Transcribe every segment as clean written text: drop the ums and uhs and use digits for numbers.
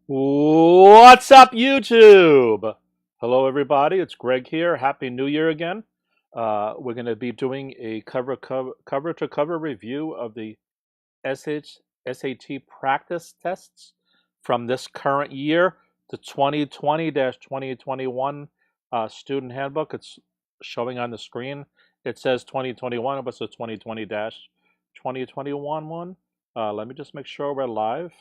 What's up, YouTube? Hello, everybody. It's Greg here. Happy New Year again. We're going to be doing a cover-to-cover review of the SHSAT practice tests from this current year, the 2020-2021 student handbook. It's showing on the screen. It says 2021, but it's a 2020-2021 one. Let me just make sure we're live,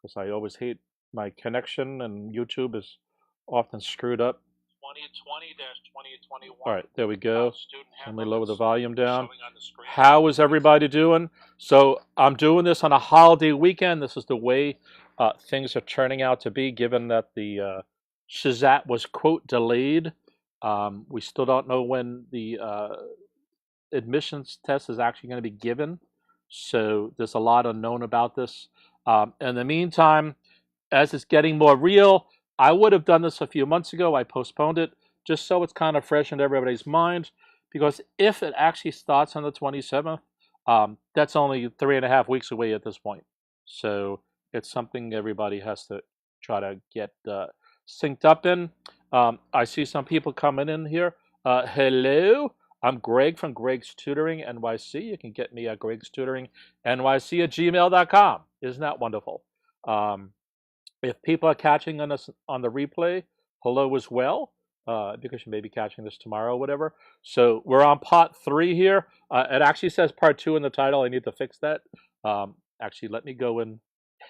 because I always hate my connection and YouTube is often screwed up. 2020-2021. All right, there we go. Let me lower the volume down. How is everybody doing? So I'm doing this on a holiday weekend. This is the way things are turning out to be, given that the SHSAT was, quote, delayed. We still don't know when the admissions test is actually going to be given. So there's a lot unknown about this. In the meantime, as it's getting more real, I would have done this a few months ago. I postponed it just so it's kind of fresh in everybody's mind, because if it actually starts on the 27th, that's only 3.5 weeks away at this point. So it's something everybody has to try to get synced up in. I see some people coming in here. Hello. I'm Greg from GregsTutoringNYC. You can get me at GregsTutoringNYC@gmail.com. Isn't that wonderful? If people are catching us on the replay, hello as well, because you may be catching this tomorrow or whatever. So we're on part 3 here. It actually says part 2 in the title. I need to fix that. Actually, let me go in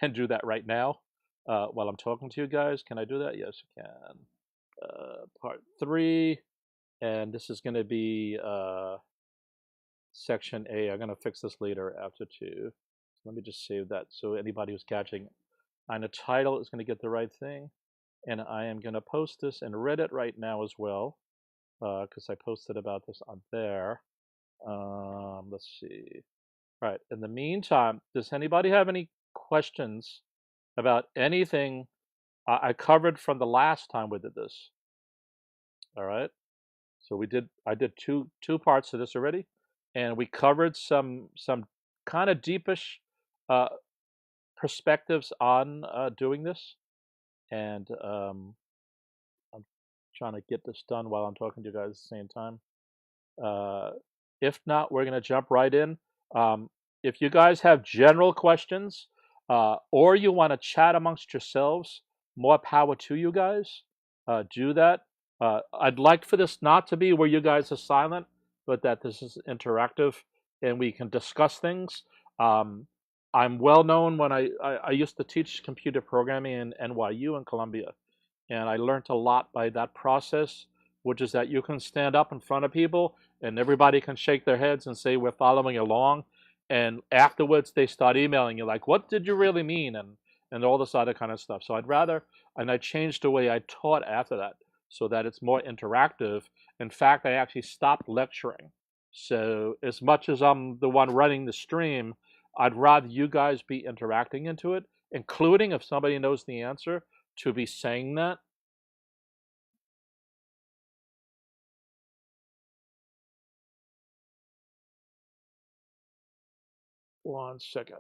and do that right now while I'm talking to you guys. Can I do that? Yes, I can. Part 3. And this is going to be section A. I'm going to fix this later after 2. So let me just save that so anybody who's catching on the title is going to get the right thing. And I am going to post this in Reddit right now as well, because I posted about this on there. Let's see. All right. In the meantime, does anybody have any questions about anything I covered from the last time we did this? All right. So I did two parts of this already, and we covered some kind of deepish perspectives on doing this. And I'm trying to get this done while I'm talking to you guys at the same time. If not, we're gonna jump right in. If you guys have general questions, or you want to chat amongst yourselves, more power to you guys. Do that. I'd like for this not to be where you guys are silent, but that this is interactive and we can discuss things. I'm well known when I used to teach computer programming in NYU in Columbia, and I learned a lot by that process, which is that you can stand up in front of people and everybody can shake their heads and say, we're following along. And afterwards they start emailing you like, what did you really mean? And all this other kind of stuff. So I'd rather, and I changed the way I taught after that, so that it's more interactive. In fact, I actually stopped lecturing. So as much as I'm the one running the stream, I'd rather you guys be interacting into it, including if somebody knows the answer, to be saying that. One second.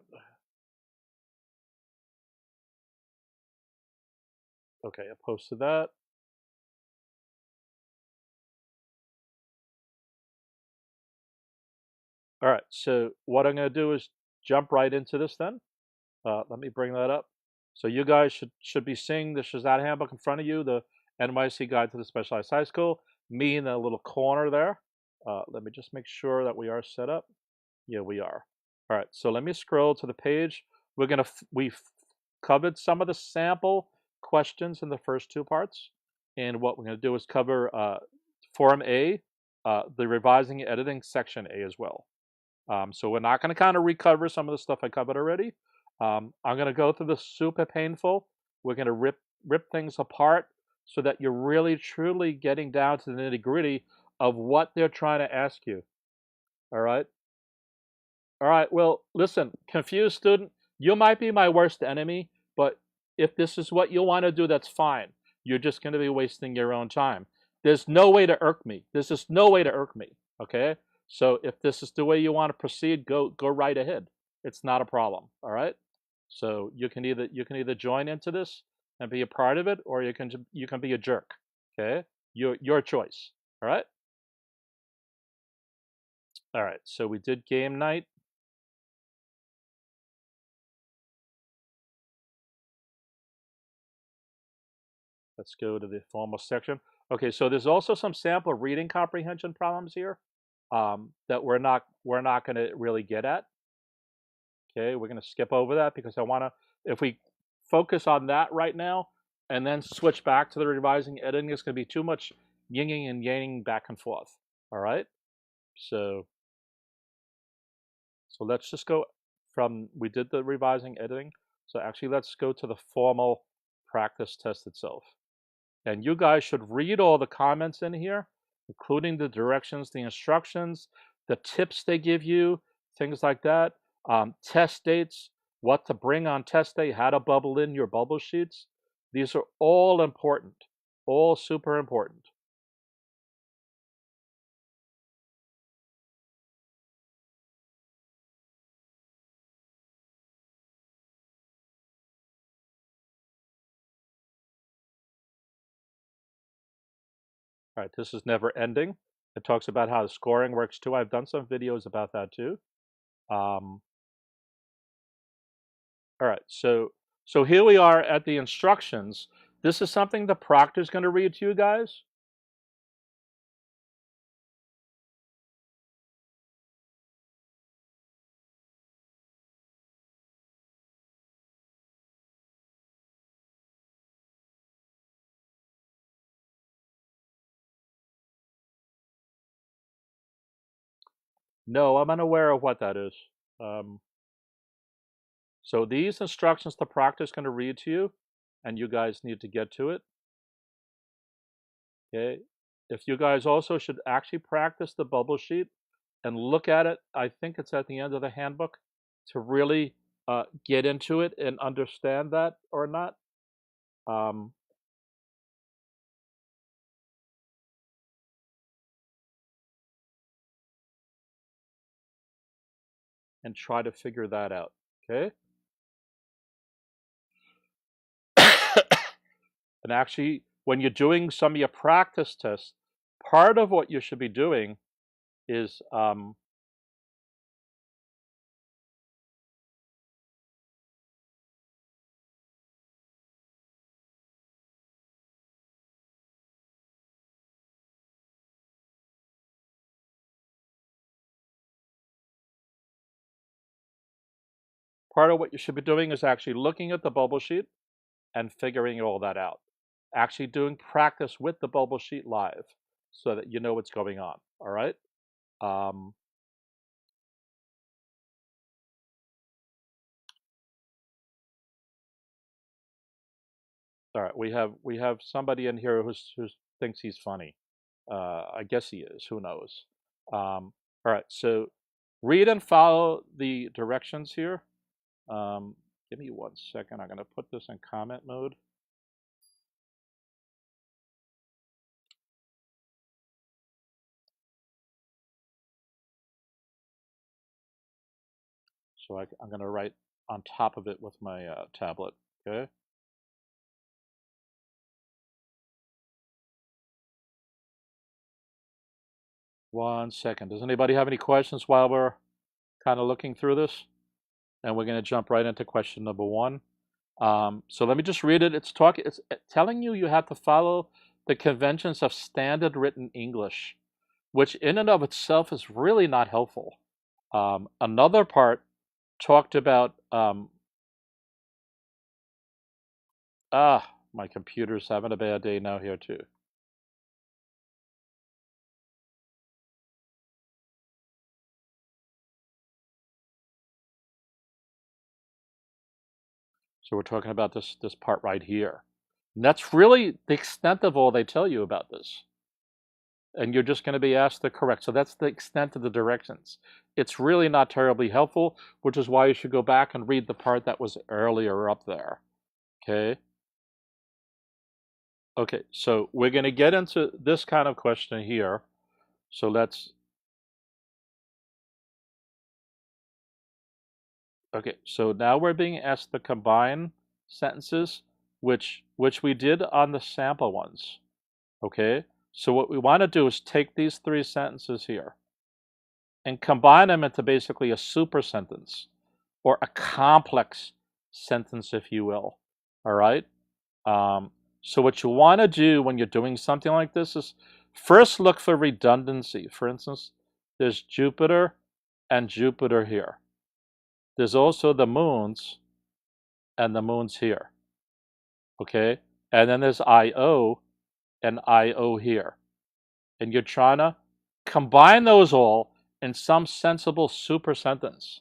Okay, I posted that. All right, so what I'm going to do is jump right into this then. Let me bring that up. So you guys should be seeing the SHSAT handbook in front of you, the NYC Guide to the Specialized High School, me in the little corner there. Let me just make sure that we are set up. Yeah, we are. All right, so let me scroll to the page. We've covered some of the sample questions in the first 2 parts. And what we're going to do is cover Form A, the revising and editing section A as well. So we're not going to kind of recover some of the stuff I covered already. I'm going to go through the super painful. We're going to rip things apart so that you're really truly getting down to the nitty gritty of what they're trying to ask you. All right. All right. Well, listen, confused student, you might be my worst enemy, but if this is what you want to do, that's fine. You're just going to be wasting your own time. There's no way to irk me. There's just no way to irk me. Okay. So if this is the way you want to proceed, go right ahead. It's not a problem. All right. So you can either join into this and be a part of it, or you can be a jerk. Okay, your choice. All right. All right. So we did game night. Let's go to the formal section. Okay, so there's also some sample reading comprehension problems here that we're not going to really get at. Okay, we're going to skip over that because I want to. If we focus on that right now and then switch back to the revising editing, it's going to be too much yinging and yanging back and forth. All right, so let's just go from we did the revising editing. So actually, let's go to the formal practice test itself. And you guys should read all the comments in here, including the directions, the instructions, the tips they give you, things like that, test dates, what to bring on test day, how to bubble in your bubble sheets. These are all important, all super important. All right, this is never ending. It talks about how the scoring works too. I've done some videos about that too. All right, so here we are at the instructions. This is something the proctor's going to read to you guys. No, I'm unaware of what that is. So these instructions the proctor is going to read to you, and you guys need to get to it. Okay. If you guys also should actually practice the bubble sheet and look at it, I think it's at the end of the handbook, to really get into it and understand that or not. And try to figure that out. Okay. And actually, when you're doing some of your practice tests, part of what you should be doing is actually looking at the bubble sheet and figuring all that out. Actually doing practice with the bubble sheet live so that you know what's going on. All right. All right. We have somebody in here who thinks he's funny. I guess he is. Who knows? All right. So read and follow the directions here. Give me 1 second. I'm going to put this in comment mode. So I'm going to write on top of it with my tablet. Okay. 1 second. Does anybody have any questions while we're kind of looking through this? And we're going to jump right into question number 1. So let me just read it. It's telling you have to follow the conventions of standard written English, which in and of itself is really not helpful. Another part talked about my computer's having a bad day now here too. So we're talking about this part right here. And that's really the extent of all they tell you about this. And you're just going to be asked to correct. So that's the extent of the directions. It's really not terribly helpful, which is why you should go back and read the part that was earlier up there. Okay. Okay, so we're going to get into this kind of question here. So let's Okay, so now we're being asked to combine sentences, which we did on the sample ones. Okay, so what we want to do is take these three sentences here and combine them into basically a super sentence or a complex sentence, if you will. All right. So what you want to do when you're doing something like this is first look for redundancy. For instance, there's Jupiter and Jupiter here. There's also the moons and the moons here. Okay, and then there's IO and IO here. And you're trying to combine those all in some sensible super sentence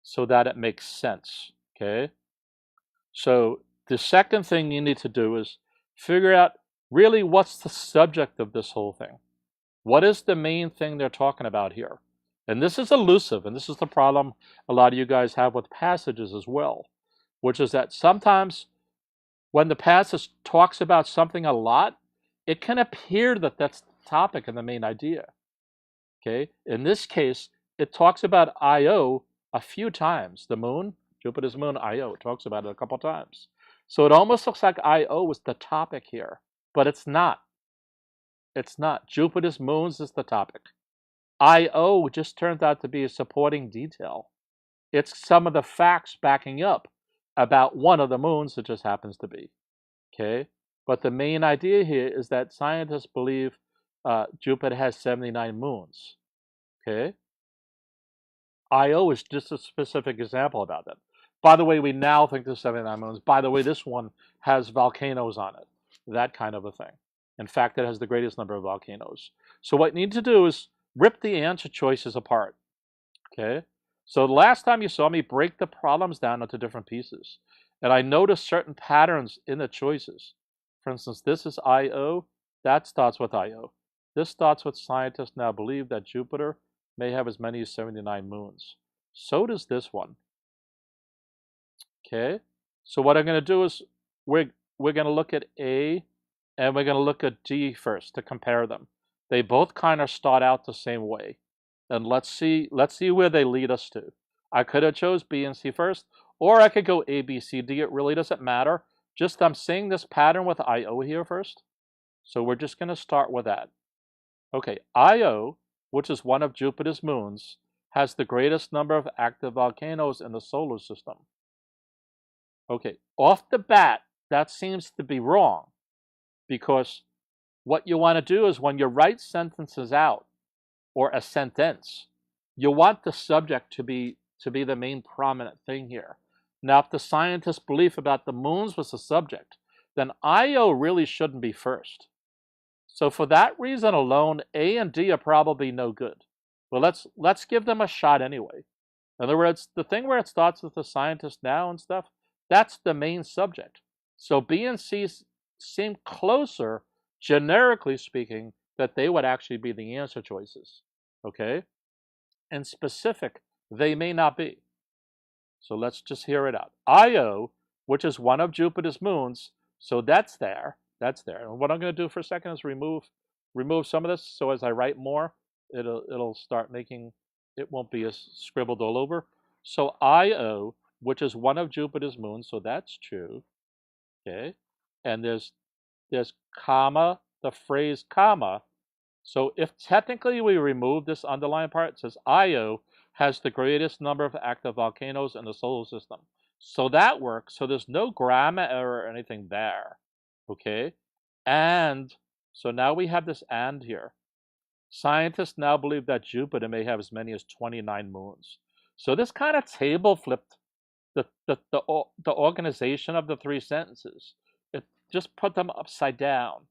so that it makes sense. Okay, so the second thing you need to do is figure out really what's the subject of this whole thing. What is the main thing they're talking about here? And this is elusive, and this is the problem a lot of you guys have with passages as well, which is that sometimes when the passage talks about something a lot, it can appear that that's the topic and the main idea. Okay, in this case, it talks about Io a few times. The moon, Jupiter's moon, Io, it talks about it a couple times. So it almost looks like Io is the topic here, but it's not. It's not. Jupiter's moons is the topic. Io just turns out to be a supporting detail. It's some of the facts backing up about one of the moons it just happens to be. Okay, but the main idea here is that scientists believe Jupiter has 79 moons. Okay, Io is just a specific example about that. By the way, we now think there's 79 moons. By the way, this one has volcanoes on it, that kind of a thing. In fact, it has the greatest number of volcanoes. So what you need to do is rip the answer choices apart. Okay, so the last time you saw me break the problems down into different pieces, and I noticed certain patterns in the choices. For instance, this is Io. That starts with Io. This starts with scientists now believe that Jupiter may have as many as 79 moons. So does this one. Okay, so what I'm going to do is we're going to look at A and we're going to look at D first to compare them. They both kind of start out the same way. And let's see where they lead us to. I could have chose B and C first, or I could go A, B, C, D. It really doesn't matter. Just I'm seeing this pattern with Io here first. So we're just going to start with that. Okay, Io, which is one of Jupiter's moons, has the greatest number of active volcanoes in the solar system. Okay, off the bat, that seems to be wrong, because what you want to do is when you write sentences out, or a sentence, you want the subject to be the main prominent thing here. Now, if the scientist's belief about the moons was the subject, then Io really shouldn't be first. So for that reason alone, A and D are probably no good. But let's give them a shot anyway. In other words, the thing where it starts with the scientist now and stuff, that's the main subject. So B and C seem closer, generically speaking, that they would actually be the answer choices. Okay? And specific, they may not be. So let's just hear it out. Io, which is one of Jupiter's moons, so that's there. That's there. And what I'm going to do for a second is remove some of this, so as I write more, it'll start making, it won't be as scribbled all over. So Io, which is one of Jupiter's moons, so that's true. Okay? And there's comma, the phrase comma. So if technically we remove this underlined part, it says Io has the greatest number of active volcanoes in the solar system. So that works. So there's no grammar error or anything there. Okay? And so now we have this and here. Scientists now believe that Jupiter may have as many as 29 moons. So this kind of table flipped the organization of the three sentences. It just put them upside down.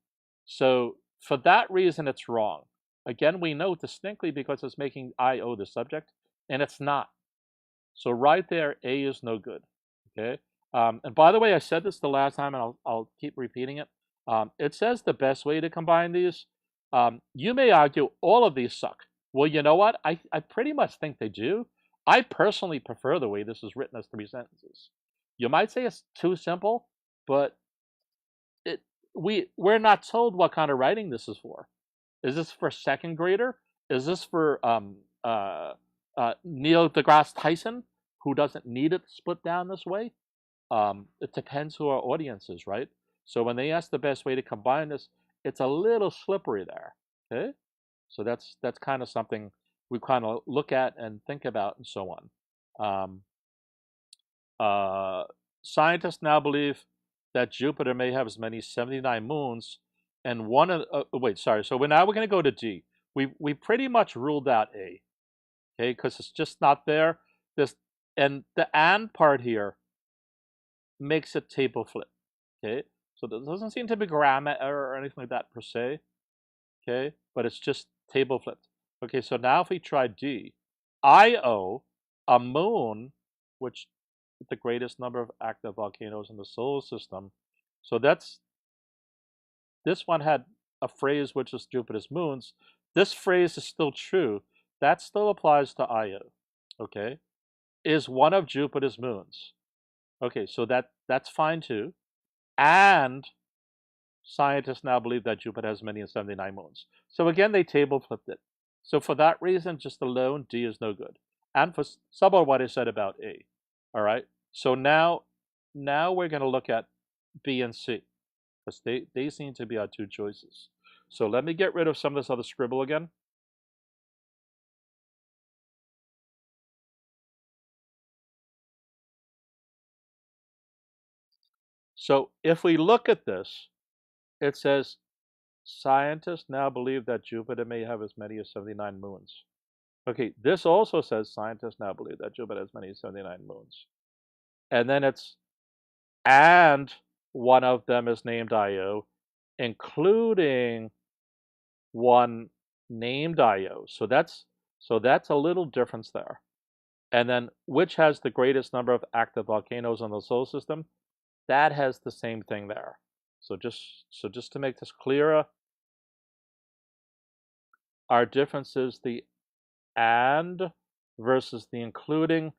So for that reason, it's wrong. Again, we know distinctly because it's making Io the subject, and it's not. So right there, A is no good. Okay. And by the way, I said this the last time, and I'll keep repeating it. It says the best way to combine these. You may argue all of these suck. Well, you know what? I pretty much think they do. I personally prefer the way this is written as three sentences. You might say it's too simple, but we're not told what kind of writing this is for. Is this for second grader? Is this for Neil deGrasse Tyson? who doesn't need it split down this way. It depends who our audience is, right? So when they ask the best way to combine this, it's a little slippery there. Okay, so that's kind of something we kind of look at and think about and so on. Scientists now believe that Jupiter may have as many as 79 moons, and one of wait, sorry. So now we're going to go to D. We pretty much ruled out A, okay, because it's just not there. This and the and part here makes it table flip, okay. So there doesn't seem to be grammar error or anything like that per se, okay, but it's just table flipped. Okay, so now if we try D, Io, a moon, which is the greatest number of active volcanoes in the solar system. So this one had a phrase which is Jupiter's moons. This phrase is still true. That still applies to Io, okay, is one of Jupiter's moons. Okay, so that's fine too. And scientists now believe that Jupiter has many as 79 moons. So again, they table flipped it. So for that reason, just alone, D is no good. And for some of what I said about A. All right. So now we're going to look at B and C, because they seem to be our two choices. So let me get rid of some of this other scribble again. So if we look at this, it says scientists now believe that Jupiter may have as many as 79 moons. Okay, this also says scientists now believe that Jupiter has many as 79 moons. And then it's, and one of them is named Io, including one named Io. So that's a little difference there. And then which has the greatest number of active volcanoes in the solar system? That has the same thing there. So just to make this clearer, our difference is the and versus the including,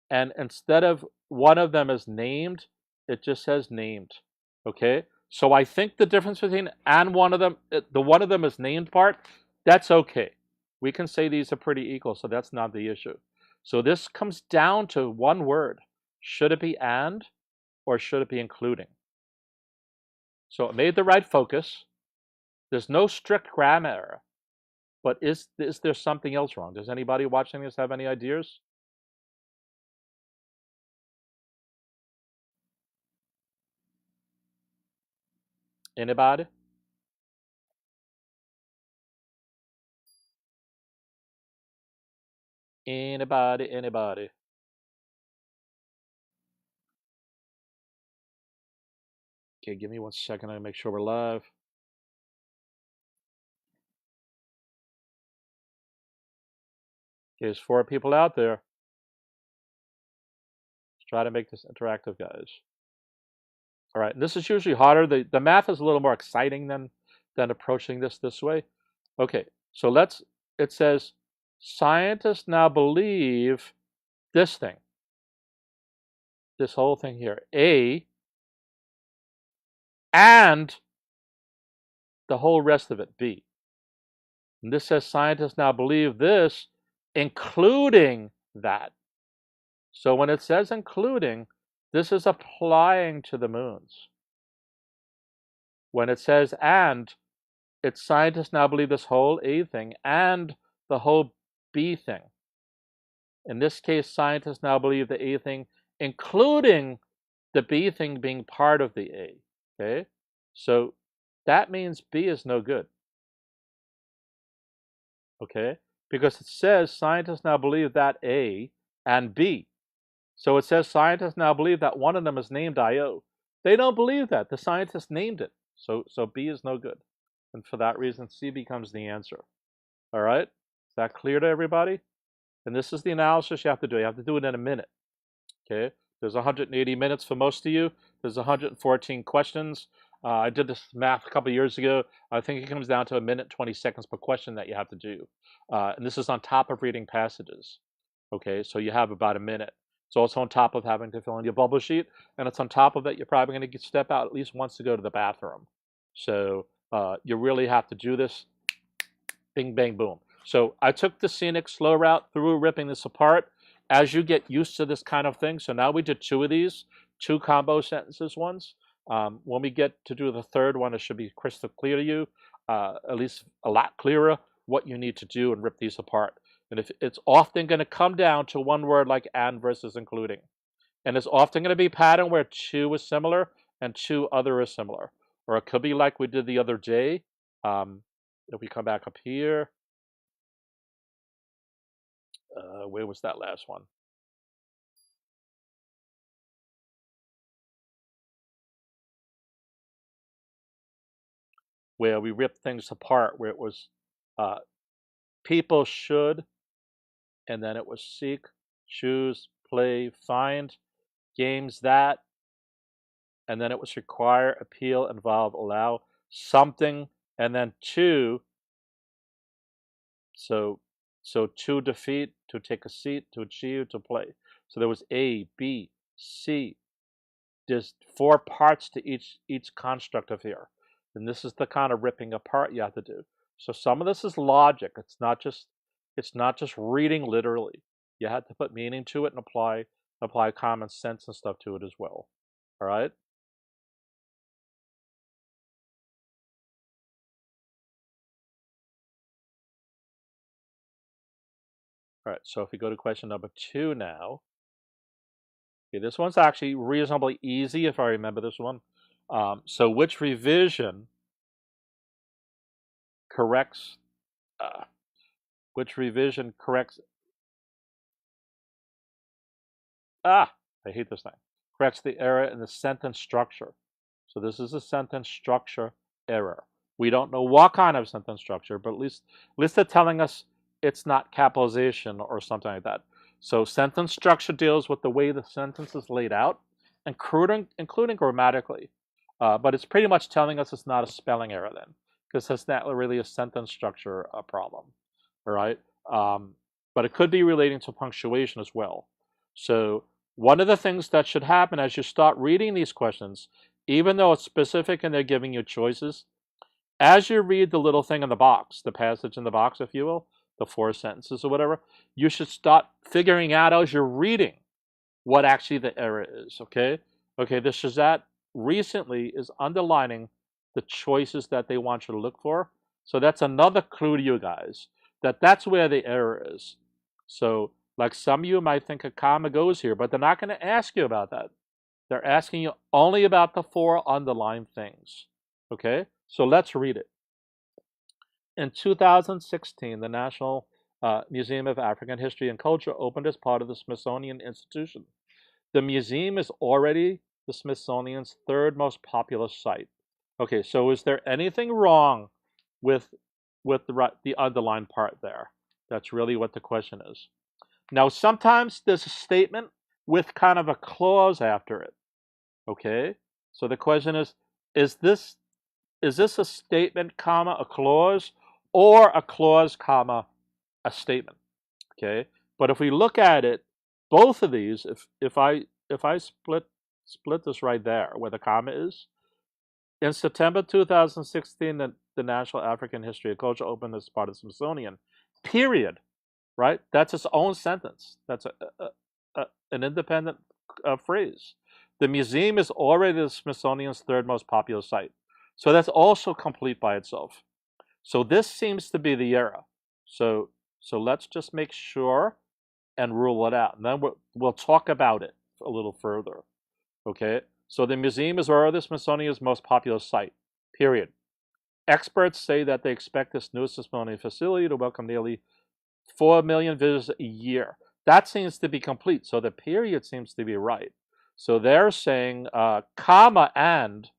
and instead of one of them is named, it just says named. Okay, so I think the difference between and one of them, the one of them is named part, that's okay. We can say these are pretty equal, so that's not the issue. So this comes down to one word. Should it be and, or should it be including? So it made the right focus. There's no strict grammar error. But is there something else wrong? Does anybody watching this have any ideas? Anybody? Anybody? Okay, give me 1 second. I make sure we're live. Okay, there's 4 people out there. Let's try to make this interactive, guys. All right, and this is usually harder. The math is a little more exciting than approaching this way. Okay, so it says, scientists now believe this thing. This whole thing here. A, and the whole rest of it, B. And this says scientists now believe this, including that. So when it says including, this is applying to the moons. When it says and, it's scientists now believe this whole A thing and the whole B thing. In this case, scientists now believe the A thing, including the B thing being part of the A. Okay? So that means B is no good. Okay? Because it says scientists now believe that A and B. So it says scientists now believe that one of them is named Io. They don't believe that. The scientists named it. So B is no good. And for that reason, C becomes the answer. All right? Is that clear to everybody? And this is the analysis you have to do. You have to do it in a minute. Okay? There's 180 minutes for most of you. There's 114 questions. I did this math a couple of years ago. I think it comes down to 1 minute, 20 seconds per question that you have to do. And this is on top of reading passages. Okay, so you have about 1 minute. It's also on top of having to fill in your bubble sheet. And it's on top of that, you're probably going to step out at least once to go to the bathroom. So you really have to do this. Bing, bang, boom. So I took the scenic slow route through ripping this apart. as you get used to this kind of thing, so now we did 2 of these, 2 combo sentences ones. When we get to do the third one, it should be crystal clear to you, at least a lot clearer, what you need to do and rip these apart. And if it's often going to come down to one word like and versus including. And it's often going to be pattern where 2 is similar and 2 other is similar. Or it could be like we did the other day. If we come back up here, where was that last one? Where we ripped things apart, where it was people should, and then it was seek, choose, play, find, games that, and then it was require, appeal, involve, allow, something, and then to. So to defeat, to take a seat, to achieve, to play. So there was A, B, C. There's 4 parts to each construct of here. And this is the kind of ripping apart you have to do. So some of this is logic. It's not just reading literally. You have to put meaning to it and apply common sense and stuff to it as well. All right? All right, so if we go to question number 2 now. Okay, this one's actually reasonably easy if I remember this one. So which revision corrects, I hate this thing, corrects the error in the sentence structure. So this is a sentence structure error. We don't know what kind of sentence structure, but at least they're telling us it's not capitalization or something like that. So sentence structure deals with the way the sentence is laid out, including grammatically. But it's pretty much telling us it's not a spelling error then, because it's not really a sentence structure problem, all right? But it could be relating to punctuation as well. So one of the things that should happen as you start reading these questions, even though it's specific and they're giving you choices, as you read the little thing in the box, the passage in the box, if you will, the 4 sentences or whatever, you should start figuring out as you're reading what actually the error is, okay? Okay, the SHSAT recently is underlining the choices that they want you to look for. So that's another clue to you guys, that's where the error is. So like some of you might think a comma goes here, but they're not going to ask you about that. They're asking you only about the 4 underlined things, okay? So let's read it. In 2016, the National Museum of African History and Culture opened as part of the Smithsonian Institution. The museum is already the Smithsonian's 3rd most popular site. Okay, so is there anything wrong with the underlined part there? That's really what the question is. Now, sometimes there's a statement with kind of a clause after it. Okay, so the question is this a statement, comma, a clause, or a clause, comma, a statement? Okay, but if we look at it, both of these, if I split this right there where the comma is, in September 2016, the National African History and Culture opened as part of the Smithsonian. Period. Right? That's its own sentence. That's an independent phrase. The museum is already the Smithsonian's 3rd most popular site. So that's also complete by itself. So this seems to be the error. So let's just make sure and rule it out. And then we'll talk about it a little further. Okay? So the museum is already the Smithsonian's most popular site. Period. Experts say that they expect this new Smithsonian facility to welcome nearly 4 million visitors a year. That seems to be complete. So the period seems to be right. So they're saying, comma, and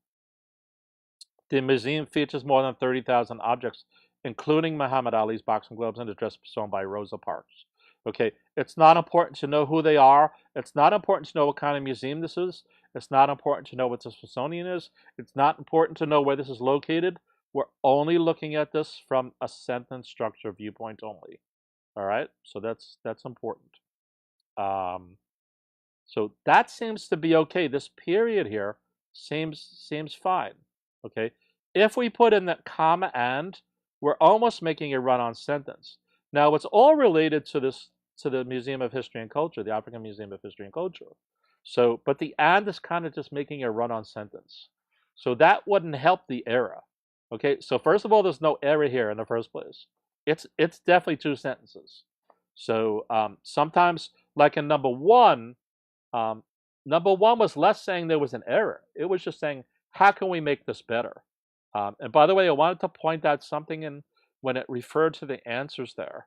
the museum features more than 30,000 objects, including Muhammad Ali's boxing gloves and a dress sewn by Rosa Parks. Okay, it's not important to know who they are. It's not important to know what kind of museum this is. It's not important to know what the Smithsonian is. It's not important to know where this is located. We're only looking at this from a sentence structure viewpoint only. All right, so that's important. So that seems to be okay. This period here seems fine. Okay, if we put in that comma and, we're almost making a run-on sentence. Now it's all related to this to the Museum of History and Culture, the African Museum of History and Culture. So, but the and is kind of just making a run-on sentence. So that wouldn't help the error. Okay, so first of all, there's no error here in the first place. It's definitely two sentences. So sometimes, like in number one was less saying there was an error. It was just saying, how can we make this better? And by the way, I wanted to point out something in when it referred to the answers there.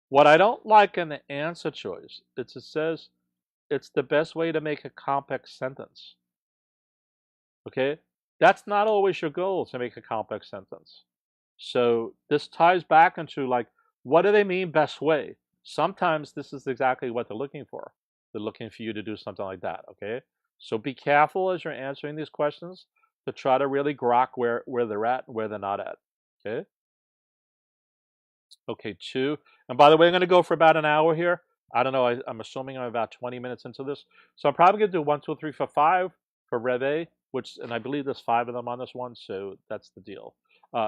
What I don't like in the answer choice, it says it's the best way to make a complex sentence. Okay? That's not always your goal, to make a complex sentence. So this ties back into, like, what do they mean best way? Sometimes this is exactly what they're looking for. They're looking for you to do something like that, okay? So be careful as you're answering these questions to try to really grok where they're at and where they're not at, okay? Okay, 2. And by the way, I'm going to go for about an hour here. I don't know. I'm assuming I'm about 20 minutes into this. So I'm probably going to do 1, 2, 3, 4, 5 for Rev A, and I believe there's 5 of them on this one, so that's the deal.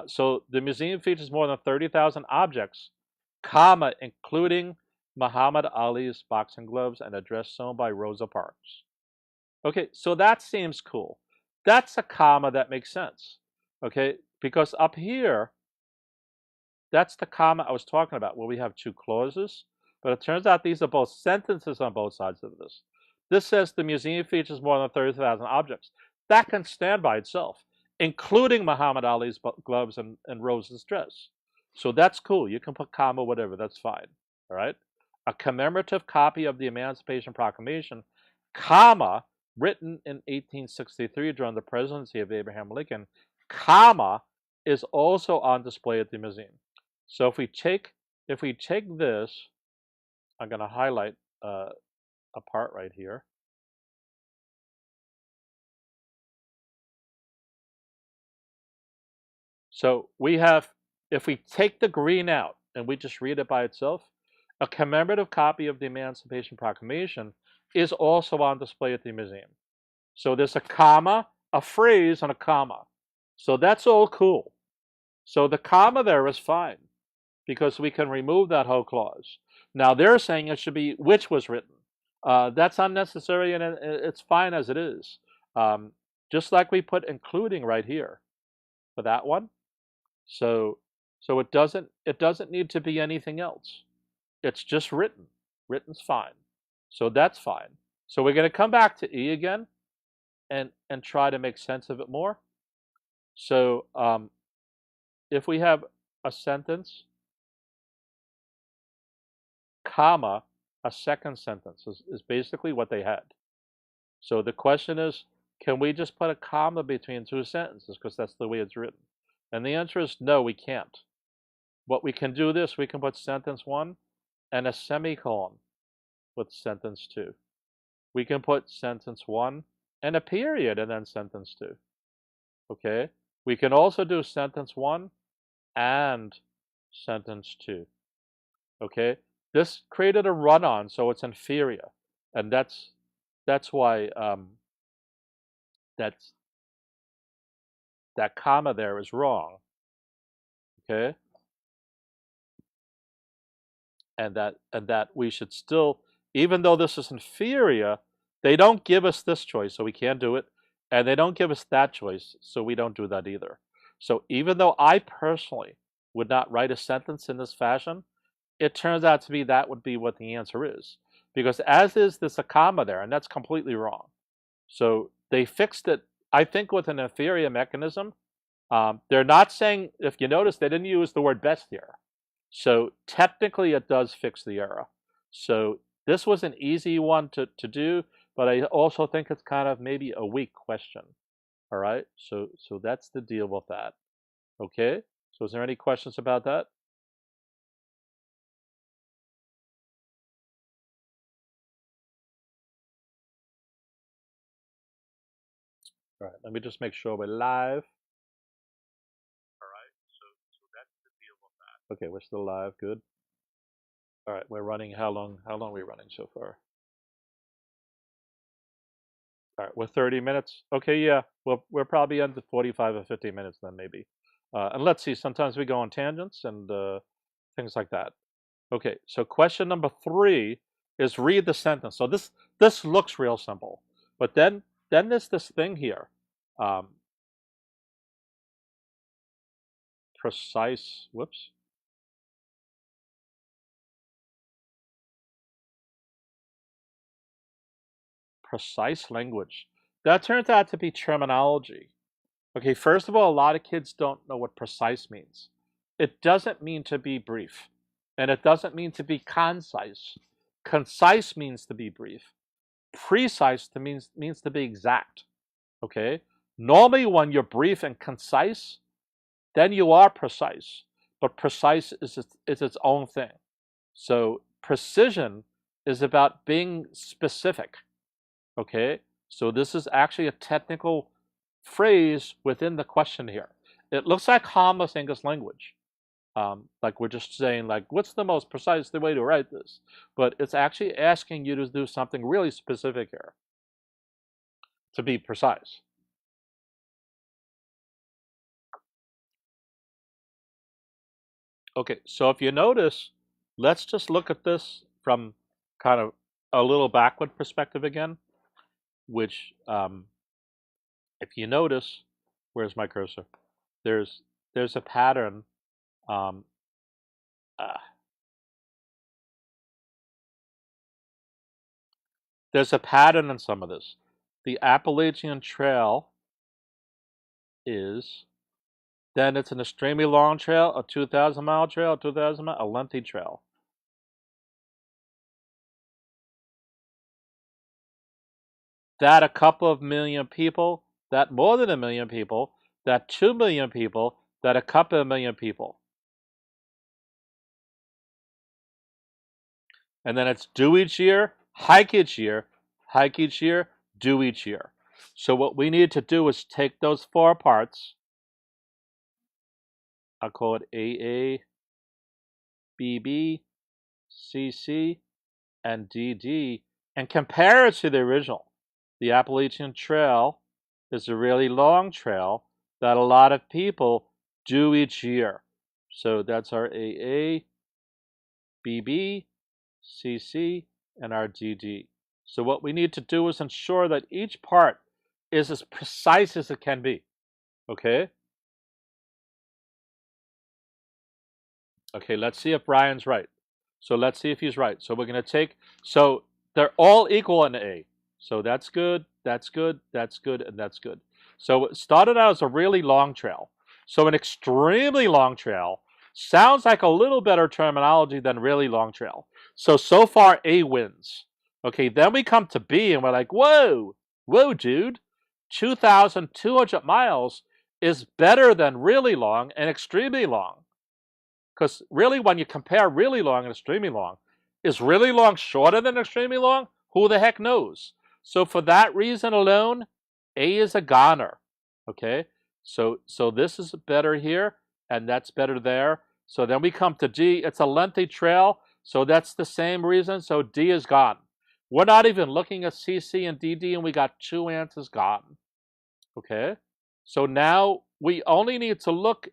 So the museum features more than 30,000 objects, comma, including Muhammad Ali's boxing gloves and a dress sewn by Rosa Parks. Okay, so that seems cool. That's a comma that makes sense, okay? Because up here, that's the comma I was talking about, where we have 2 clauses. But it turns out these are both sentences on both sides of this. This says the museum features more than 30,000 objects. That can stand by itself, including Muhammad Ali's gloves and Rose's dress. So that's cool. You can put comma, whatever. That's fine. All right? A commemorative copy of the Emancipation Proclamation, comma, written in 1863 during the presidency of Abraham Lincoln, comma, is also on display at the museum. So if we take this, I'm going to highlight a part right here. So we have, if we take the green out and we just read it by itself, a commemorative copy of the Emancipation Proclamation is also on display at the museum. So there's a comma, a phrase, and a comma. So that's all cool. So the comma there is fine, because we can remove that whole clause. Now they're saying it should be which was written. That's unnecessary, and it's fine as it is. Just like we put including right here for that one. So it doesn't need to be anything else. It's just written. Written's fine. So that's fine. So we're going to come back to E again and try to make sense of it more. So if we have a sentence, comma, a second sentence is basically what they had. So the question is, can we just put a comma between 2 sentences, because that's the way it's written? And the answer is no, we can't. What we can do this, we can put sentence 1 and a semicolon with sentence 2. We can put sentence 1 and a period and then sentence 2. Okay? We can also do sentence 1 and sentence 2. Okay? This created a run-on, so it's inferior. And that's why that comma there is wrong. Okay? And that we should still, even though this is inferior, they don't give us this choice, so we can't do it. And they don't give us that choice, so we don't do that either. So even though I personally would not write a sentence in this fashion, it turns out to be that would be what the answer is. Because as is, there's a comma there, and that's completely wrong. So they fixed it, I think, with an inferior mechanism. They're not saying, if you notice, they didn't use the word best here. So technically it does fix the error. So this was an easy one to do, but I also think it's kind of maybe a weak question. All right, so that's the deal with that. Okay, so is there any questions about that? All right, let me just make sure we're live. All right, so that's the deal with that. Okay, we're still live, good. All right, we're running, how long are we running so far? All right, we're 30 minutes. Okay, yeah, we're probably under 45 or 50 minutes then maybe. And let's see, sometimes we go on tangents and things like that. Okay, so question number 3 is read the sentence. So this looks real simple, but then there's this thing here, precise. Whoops. Precise language. That turns out to be terminology. Okay, first of all, a lot of kids don't know what precise means. It doesn't mean to be brief, and it doesn't mean to be concise. Concise means to be brief. Precise means to be exact. Okay? Normally, when you're brief and concise, then you are precise. But precise is its own thing. So precision is about being specific. Okay? So this is actually a technical phrase within the question here. It looks like harmless English language. Like we're just saying, like, what's the most precise way to write this? But it's actually asking you to do something really specific here to be precise. Okay, so if you notice, let's just look at this from kind of a little backward perspective again, which, if you notice, where's my cursor? There's a pattern. There's a pattern in some of this. The Appalachian Trail is, then it's an extremely long trail, a 2,000-mile trail, 2,000 mile, a lengthy trail. That a couple of million people, that more than a million people, that 2 million people, that a couple of million people. And then it's do each year, hike each year, hike each year, do each year. So what we need to do is take those 4 parts. I'll call it AA, BB, CC, and DD, and compare it to the original. The Appalachian Trail is a really long trail that a lot of people do each year. So that's our AA, BB, CC, and our DD. So what we need to do is ensure that each part is as precise as it can be. Okay? Okay, let's see if Brian's right. So let's see if he's right. So we're going to take, so they're all equal in A. So that's good, that's good, that's good, and that's good. So it started out as a really long trail. So an extremely long trail sounds like a little better terminology than really long trail. So far A wins. Okay, then we come to B and we're like, whoa, dude, 2,200 miles is better than really long and extremely long. Because really, when you compare really long and extremely long, is really long shorter than extremely long? Who the heck knows? So for that reason alone, A is a goner. Okay, so this is better here, and that's better there. So then we come to D. It's a lengthy trail, so that's the same reason. So D is gone. We're not even looking at CC and DD, and we got 2 answers gone. Okay, so now we only need to look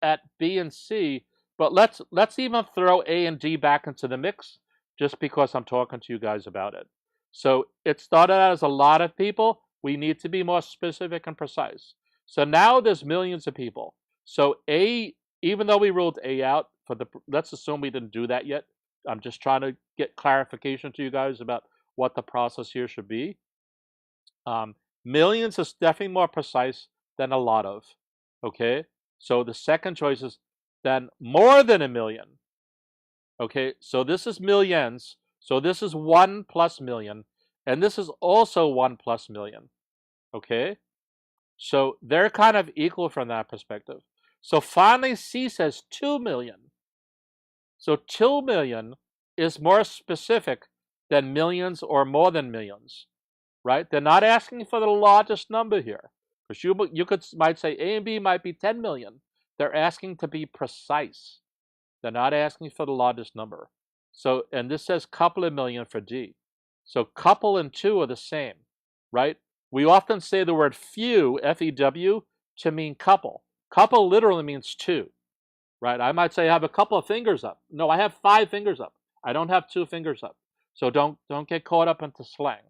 at B and C. But let's even throw A and D back into the mix, just because I'm talking to you guys about it. So it started out as a lot of people. We need to be more specific and precise. So now there's millions of people. So A, even though we ruled A out, let's assume we didn't do that yet. I'm just trying to get clarification to you guys about what the process here should be. Millions is definitely more precise than a lot of. Okay, so the second choice is then more than a million. Okay, so this is millions. So this is 1 plus million. And this is also 1 plus million. Okay, so they're kind of equal from that perspective. So finally, C says 2 million. So 2 million is more specific than millions or more than millions, right? They're not asking for the largest number here. Because you might say A and B might be 10 million. They're asking to be precise. They're not asking for the largest number. So, and this says couple of million for D. So couple and 2 are the same, right? We often say the word few, F-E-W, to mean couple. Couple literally means two, right? I might say I have a couple of fingers up. No, I have 5 fingers up. I don't have 2 fingers up. So don't get caught up into slang.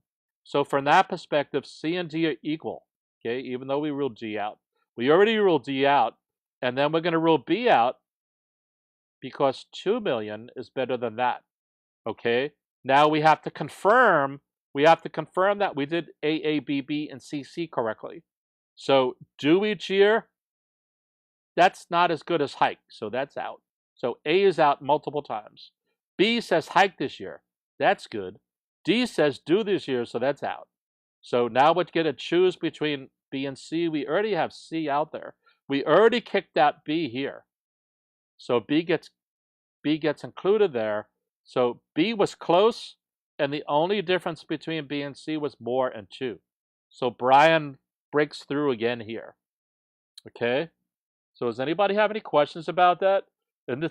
So from that perspective, C and D are equal, okay? Even though we ruled D out. We already ruled D out, and then we're going to rule B out because 2 million is better than that, okay? Now we have to confirm that we did A, B, B, and C correctly. So due each year, that's not as good as hike, so that's out. So A is out multiple times. B says hike this year. That's good. D says due this year, so that's out. So now we're going to choose between B and C. We already have C out there. We already kicked out B here. So B gets included there. So B was close, and the only difference between B and C was more and 2. So Brian breaks through again here. Okay? So does anybody have any questions about that? And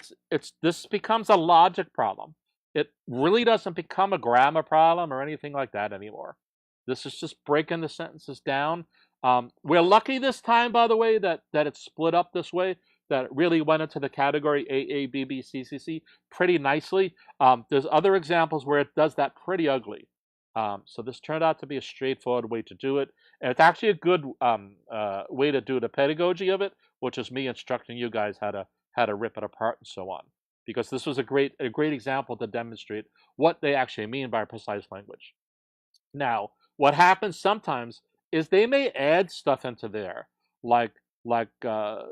this becomes a logic problem. It really doesn't become a grammar problem or anything like that anymore. This is just breaking the sentences down. We're lucky this time, by the way, that it's split up this way, that it really went into the category A, B, B, C, C pretty nicely. There's other examples where it does that pretty ugly. So this turned out to be a straightforward way to do it. And it's actually a good way to do the pedagogy of it, which is me instructing you guys how to rip it apart and so on. Because this was a great example to demonstrate what they actually mean by precise language. Now, what happens sometimes is they may add stuff into there, like the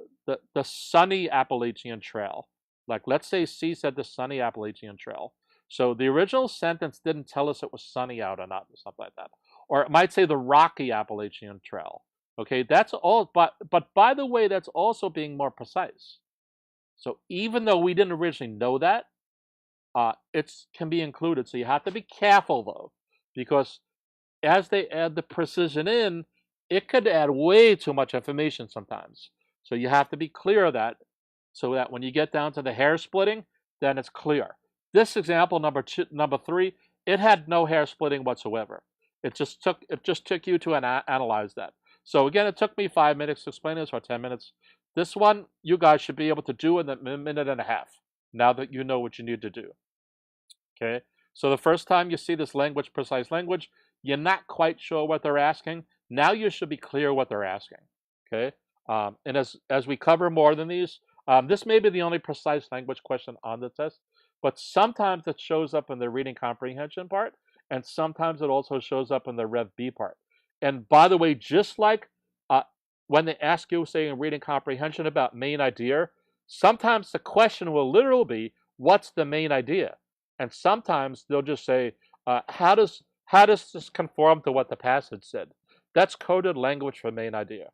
sunny Appalachian Trail. Like, let's say C said the sunny Appalachian Trail. So the original sentence didn't tell us it was sunny out or not, or something like that. Or it might say the rocky Appalachian Trail. Okay, that's all. But by the way, that's also being more precise. So even though we didn't originally know that, it can be included. So you have to be careful, though, because as they add the precision in, it could add way too much information sometimes. So you have to be clear of that, so that when you get down to the hair splitting, then it's clear. This example, number 3, it had no hair splitting whatsoever. It just took you to analyze that. So again, it took me 5 minutes to explain this, or 10 minutes. This one, you guys should be able to do in a minute and a half, now that you know what you need to do. Okay? So the first time you see this language, precise language, you're not quite sure what they're asking. Now you should be clear what they're asking. Okay? And as we cover more than these, this may be the only precise language question on the test, but sometimes it shows up in the reading comprehension part, and sometimes it also shows up in the Rev B part. And by the way, just like when they ask you, say, in reading comprehension about main idea, sometimes the question will literally be, what's the main idea? And sometimes they'll just say, how does this conform to what the passage said? That's coded language for main idea.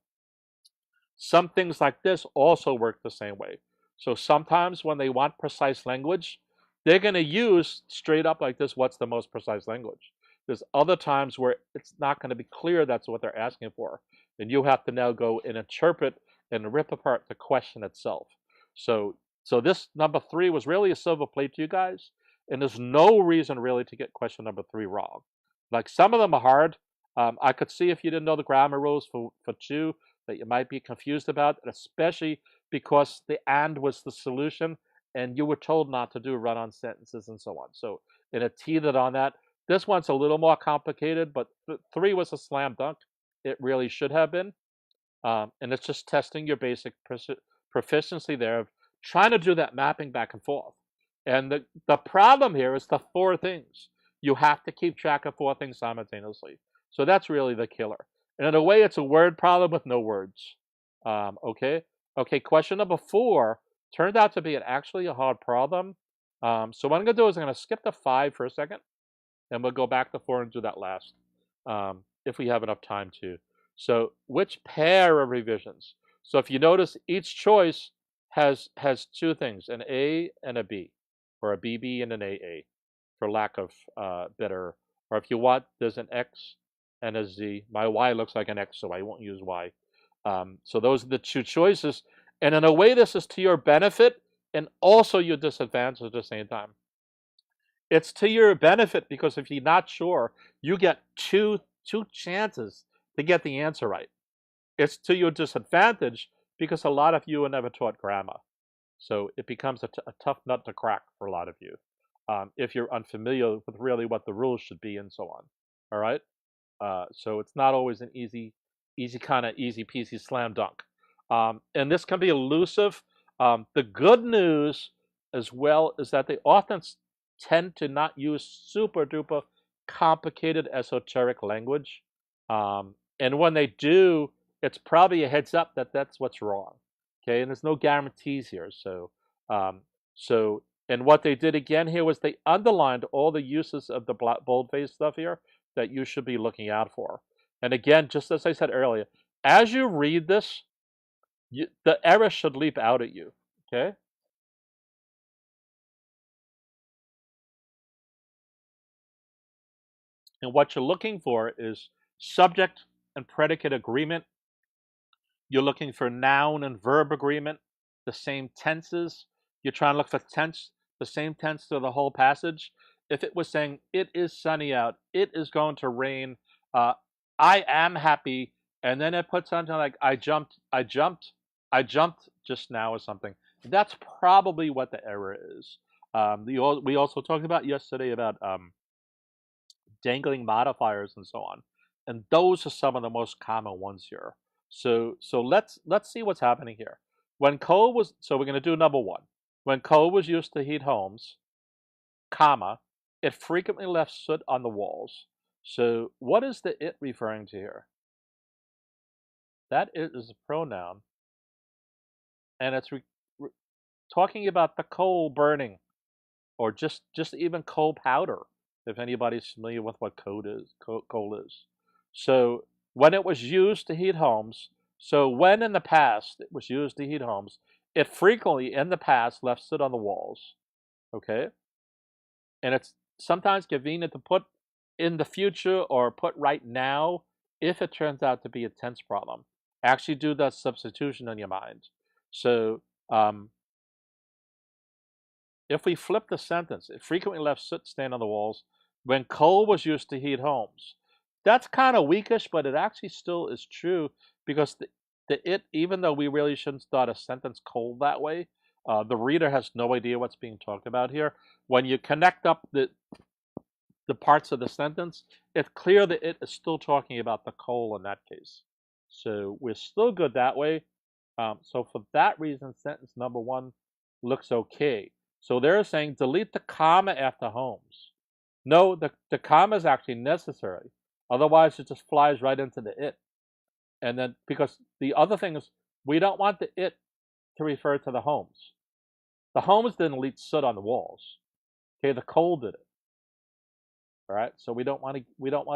Some things like this also work the same way. So sometimes when they want precise language, they're going to use straight up like this, what's the most precise language? There's other times where it's not going to be clear that's what they're asking for. And you have to now go and interpret and rip apart the question itself. So this number 3 was really a silver plate to you guys. And there's no reason really to get question number 3 wrong. Like, some of them are hard. I could see if you didn't know the grammar rules for 2 that you might be confused about, especially because the and was the solution and you were told not to do run-on sentences and so on. So and it teetered on that. This one's a little more complicated, but 3 was a slam dunk. It really should have been. And it's just testing your basic proficiency there of trying to do that mapping back and forth. And the problem here is the 4 things. You have to keep track of 4 things simultaneously. So that's really the killer. And in a way, it's a word problem with no words. Okay, question number 4 turned out to be actually a hard problem. So what I'm going to do is I'm going to skip to 5 for a second, and we'll go back to 4 and do that last, if we have enough time to. So which pair of revisions? So if you notice, each choice has 2 things, an A and a B, or a BB and an AA, for lack of better. Or if you want, there's an X and a Z. My Y looks like an X, so I won't use Y. So those are the 2 choices. And in a way, this is to your benefit and also your disadvantage at the same time. It's to your benefit because if you're not sure, you get two chances to get the answer right. It's to your disadvantage because a lot of you are never taught grammar. So it becomes a tough nut to crack for a lot of you if you're unfamiliar with really what the rules should be and so on. All right. So it's not always an easy kind of easy peasy slam dunk. And this can be elusive. The good news as well is that they often tend to not use super duper complicated esoteric language. And when they do, it's probably a heads up that that's what's wrong. Okay, and there's no guarantees here. Um, and what they did again here was they underlined all the uses of the boldface stuff here that you should be looking out for. And again, just as I said earlier, as you read this, the error should leap out at you. Okay. And what you're looking for is subject and predicate agreement. You're looking for noun and verb agreement, the same tenses. You're trying to look for tense, the same tense through the whole passage. If it was saying, it is sunny out, it is going to rain, I am happy, and then it puts something like, I jumped just now or something, that's probably what the error is. We also talked about yesterday about dangling modifiers and so on. And those are some of the most common ones here. So let's see what's happening here. When coal was, so we're going to do number one. When coal was used to heat homes, comma, it frequently left soot on the walls. So what is the it referring to here? That it is a pronoun. And it's talking about the coal burning, or just even coal powder, if anybody's familiar with what coal is. So when it was used to heat homes, so when in the past it was used to heat homes, it frequently in the past left soot on the walls. Okay? And it's sometimes convenient to put in the future or put right now if it turns out to be a tense problem. Actually do that substitution in your mind. So if we flip the sentence, it frequently left soot stain on the walls when coal was used to heat homes. That's kind of weakish, but it actually still is true because even though we really shouldn't start a sentence cold that way, the reader has no idea what's being talked about here. When you connect up the parts of the sentence, it's clear that it is still talking about the coal in that case. So we're still good that way. So for that reason, sentence number one looks okay. So they're saying delete the comma after homes. No, the comma is actually necessary. Otherwise, it just flies right into the it. And then, because the other thing is, we don't want the it to refer to the homes. The homes didn't leak soot on the walls. Okay, the coal did it. All right, so we don't want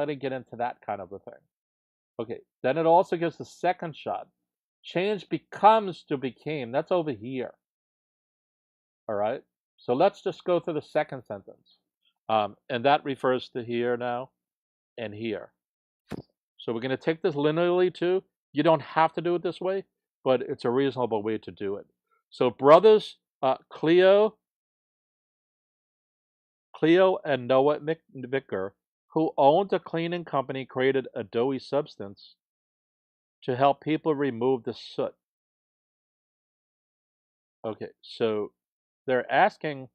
to get into that kind of a thing. Okay, then it also gives the second shot. Change becomes to became. That's over here. All right, so let's just go through the second sentence. And that refers to here now and here. So we're going to take this linearly too. You don't have to do it this way, but it's a reasonable way to do it. So brothers Cleo and Noah Vicker, who owned a cleaning company, created a doughy substance to help people remove the soot. Okay, so they're asking,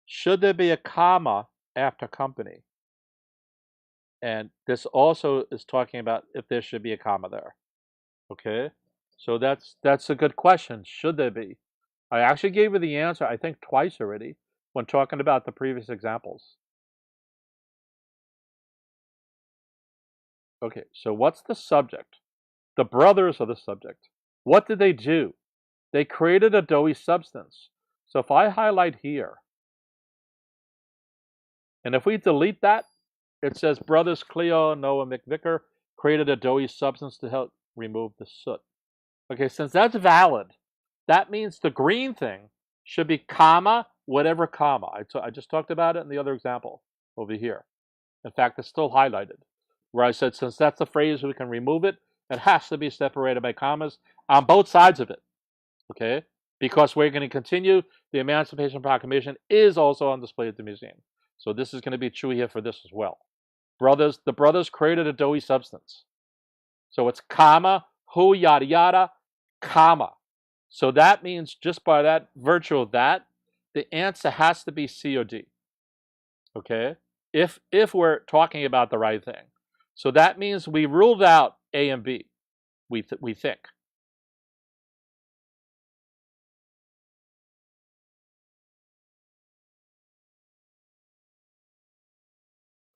should there be a comma after company? And this also is talking about if there should be a comma there. Okay, so that's a good question. Should there be? I actually gave you the answer, I think, twice already when talking about the previous examples. Okay, so what's the subject? The brothers are the subject. What did they do? They created a doughy substance. So if I highlight here, and if we delete that, it says brothers Cleo, Noah, McVicker created a doughy substance to help remove the soot. Okay, since that's valid, that means the green thing should be comma, whatever comma. I just talked about it in the other example over here. In fact, it's still highlighted, where I said since that's a phrase we can remove it, it has to be separated by commas on both sides of it. Okay? Because we're going to continue, the Emancipation Proclamation is also on display at the museum. So this is going to be true here for this as well. The brothers created a doughy substance. So it's comma, who, yada, yada, comma. So that means just by that virtue of that, the answer has to be C or D. Okay? If we're talking about the right thing. So that means we ruled out A and B, we think.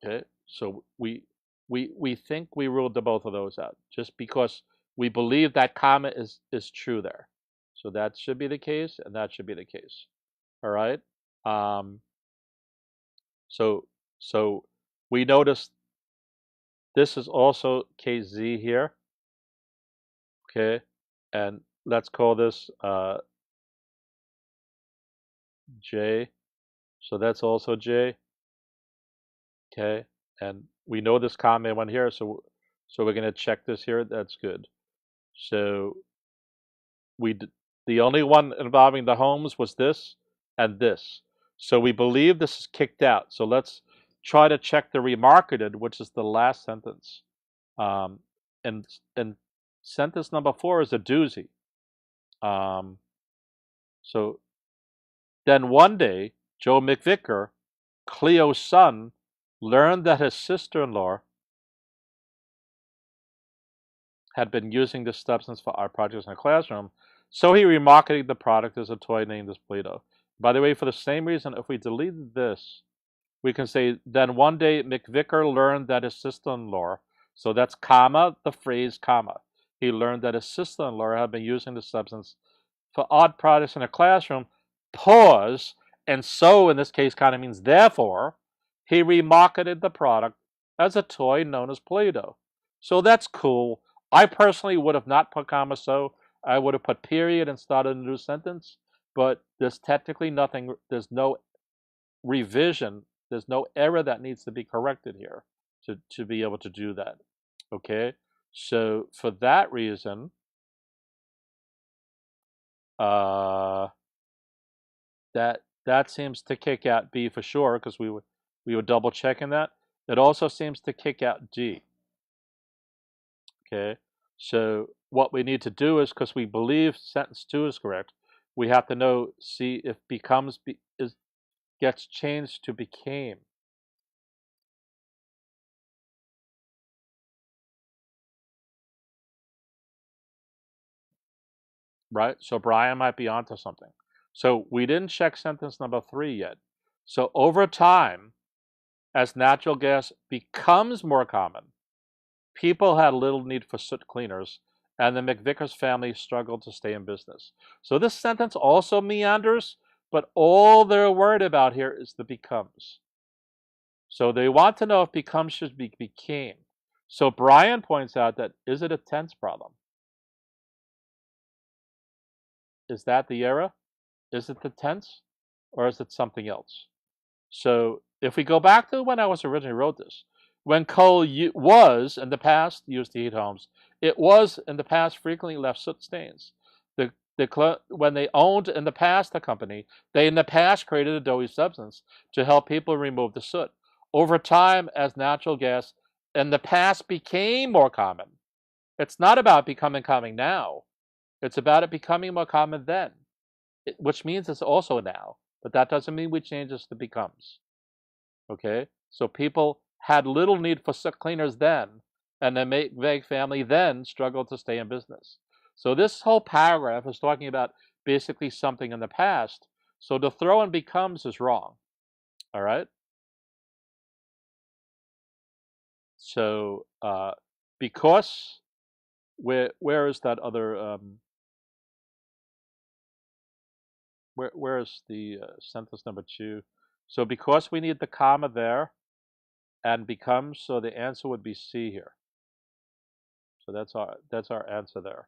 Okay? So we think we ruled the both of those out just because we believe that comma is true there. So that should be the case, and that should be the case. All right? So we notice this is also case Z here. Okay? And let's call this J. So that's also J. Okay? And we know this comma went here, so we're going to check this here. That's good. So the only one involving the homes was this and this. So we believe this is kicked out. So let's try to check the remarketed, which is the last sentence. And sentence number 4 is a doozy. So then one day, Joe McVicker, Cleo's son, learned that his sister-in-law had been using this substance for art projects in the classroom, so he remarketed the product as a toy named as Play-Doh. By the way, for the same reason, if we deleted this, we can say, then one day McVicker learned that his sister-in-law, so that's comma, the phrase comma. He learned that his sister-in-law had been using the substance for art projects in a classroom, pause, and so in this case kind of means therefore, he remarketed the product as a toy known as Play-Doh. So that's cool. I personally would have not put comma so. I would have put period and started a new sentence, but there's technically nothing, there's no revision, there's no error that needs to be corrected here to be able to do that. Okay? So for that reason, that seems to kick out B for sure, because we were double checking that. It also seems to kick out D. Okay, so what we need to do is, because we believe sentence 2 is correct, we have to know, see if becomes gets changed to became. Right? So Brian might be onto something. So we didn't check sentence number 3 yet. So over time, as natural gas becomes more common, people had little need for soot cleaners, and the McVickers family struggled to stay in business. So this sentence also meanders, but all they're worried about here is the becomes. So they want to know if becomes should be became. So Brian points out that, is it a tense problem? Is that the error? Is it the tense, or is it something else? So if we go back to when I was originally wrote this, when coal was in the past used to heat homes, it was in the past frequently left soot stains. When they owned in the past a company, they in the past created a doughy substance to help people remove the soot. Over time, as natural gas in the past became more common, it's not about becoming common now. It's about it becoming more common then, which means it's also now. But that doesn't mean we change this to becomes. Okay? So people had little need for soot cleaners then, and the McVeigh family then struggled to stay in business. So this whole paragraph is talking about basically something in the past. So to throw in becomes is wrong. All right? So because where is that other where is the sentence number 2? So because we need the comma there and becomes, so the answer would be C here. So that's our answer there.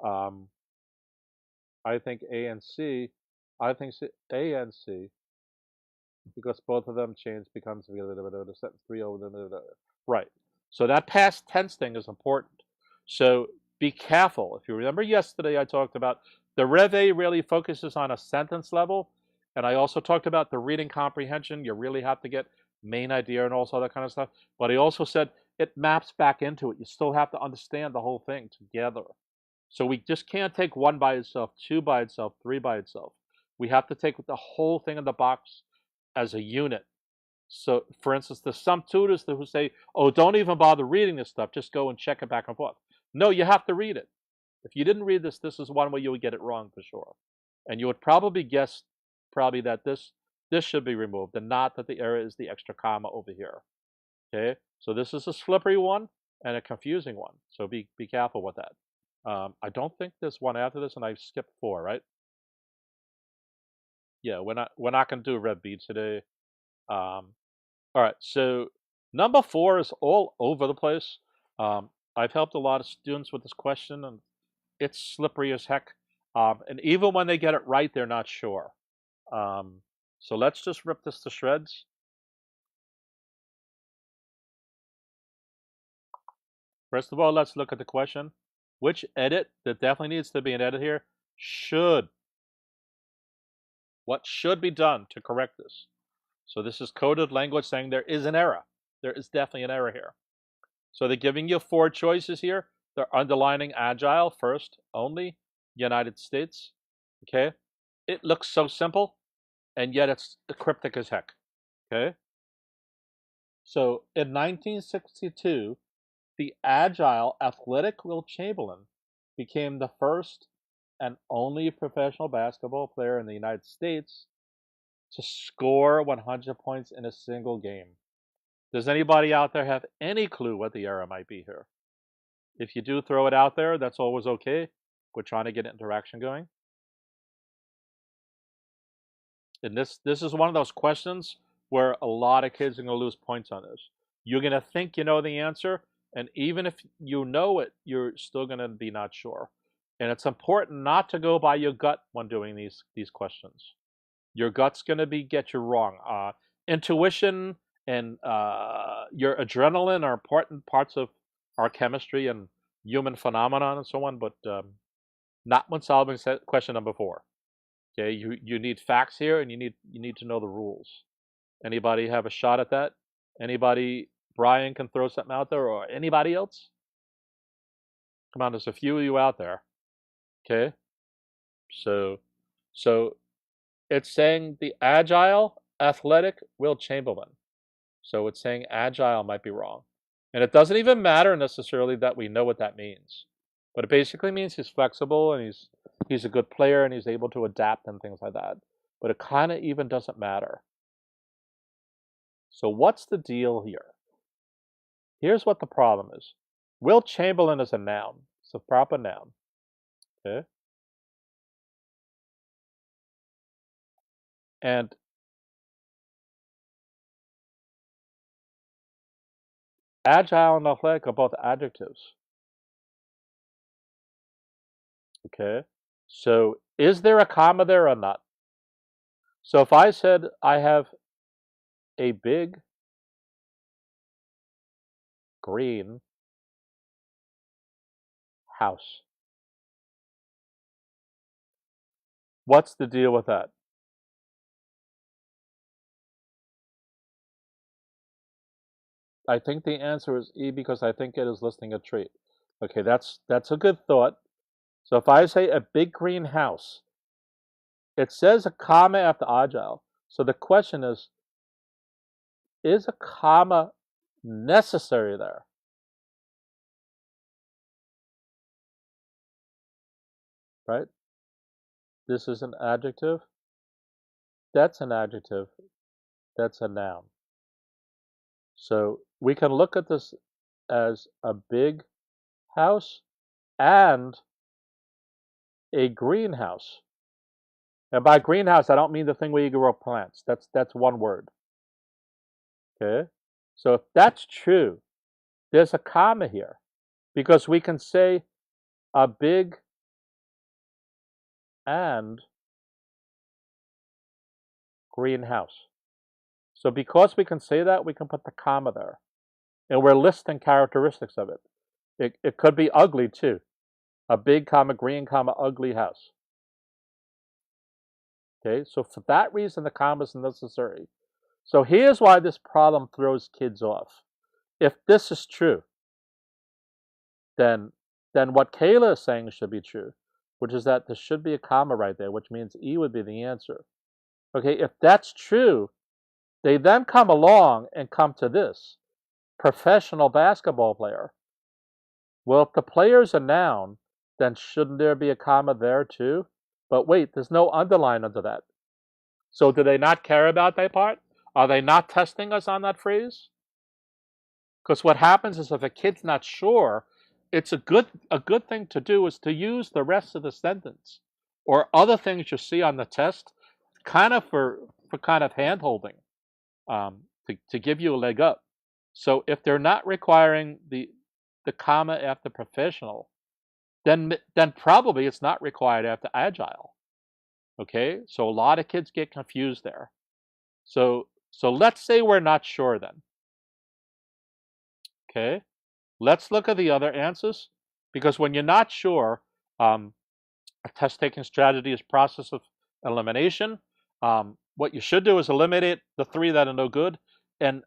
I think A and C. I think A and C, because both of them change becomes sentence 3 over the right. So that past tense thing is important. So be careful. If you remember yesterday, I talked about the Rev A really focuses on a sentence level, and I also talked about the reading comprehension. You really have to get main idea and also that kind of stuff. But I also said it maps back into it. You still have to understand the whole thing together. So we just can't take 1 by itself, 2 by itself, 3 by itself. We have to take the whole thing in the box as a unit. So, for instance, there's some tutors who say, oh, don't even bother reading this stuff. Just go and check it back and forth. No, you have to read it. If you didn't read this, this is one way you would get it wrong for sure. And you would probably guess that this should be removed and not that the error is the extra comma over here. Okay, so this is a slippery one and a confusing one. So be careful with that. I don't think there's one after this, and I skipped 4, right? Yeah, we're not gonna do Red B today. All right, so number 4 is all over the place. I've helped a lot of students with this question, and it's slippery as heck. And even when they get it right, they're not sure. So let's just rip this to shreds. First of all, let's look at the question. Which edit, there definitely needs to be an edit here, should. What should be done to correct this? So this is coded language saying there is an error. There is definitely an error here. So they're giving you 4 choices here. They're underlining agile first, only, United States. Okay? It looks so simple, and yet it's cryptic as heck. Okay? So in 1962, the agile athletic Will Chamberlain became the first and only professional basketball player in the United States to score 100 points in a single game. Does anybody out there have any clue what the error might be here? If you do throw it out there, that's always okay. We're trying to get interaction going. And this is one of those questions where a lot of kids are going to lose points on this. You're going to think you know the answer, and even if you know it, you're still going to be not sure. And it's important not to go by your gut when doing these questions. Your gut's going to get you wrong. Intuition and your adrenaline are important parts of our chemistry and human phenomenon and so on, but not when solving question number 4. Okay, you need facts here, and you need to know the rules. Anybody have a shot at that? Anybody? Brian can throw something out there, or anybody else? Come on, there's a few of you out there. Okay, so it's saying the agile athletic Will Chamberlain. So it's saying agile might be wrong. And it doesn't even matter necessarily that we know what that means. But it basically means he's flexible, and he's a good player, and he's able to adapt and things like that. But it kind of even doesn't matter. So what's the deal here? Here's what the problem is. Will Chamberlain is a noun. It's a proper noun. Okay? And agile and athletic are both adjectives. Okay? So is there a comma there or not? So if I said I have a big green house, what's the deal with that? I think the answer is E, because I think it is listing a trait. Okay, that's a good thought. So if I say a big green house, it says a comma after agile. So the question is a comma necessary there? Right? This is an adjective. That's an adjective. That's a noun. So we can look at this as a big house and a greenhouse. And by greenhouse, I don't mean the thing where you grow plants. That's one word. Okay? So if that's true, there's a comma here, because we can say a big and greenhouse. So because we can say that, we can put the comma there. And we're listing characteristics of it. It could be ugly too. A big comma, green comma, ugly house. Okay, so for that reason, the comma is necessary. So here's why this problem throws kids off. If this is true, then then what Kayla is saying should be true, which is that there should be a comma right there, which means E would be the answer. Okay, if that's true, they then come along and come to this, professional basketball player. Well, if the player's a noun, then shouldn't there be a comma there too? But wait, there's no underline under that. So do they not care about that part? Are they not testing us on that phrase? Because what happens is if a kid's not sure, it's a good thing to do is to use the rest of the sentence or other things you see on the test kind of for kind of hand-holding to give you a leg up. So if they're not requiring the comma after professional, then probably it's not required after agile. Okay, so a lot of kids get confused there. So let's say we're not sure then. Okay, let's look at the other answers, because when you're not sure, a test-taking strategy is process of elimination. What you should do is eliminate the 3 that are no good and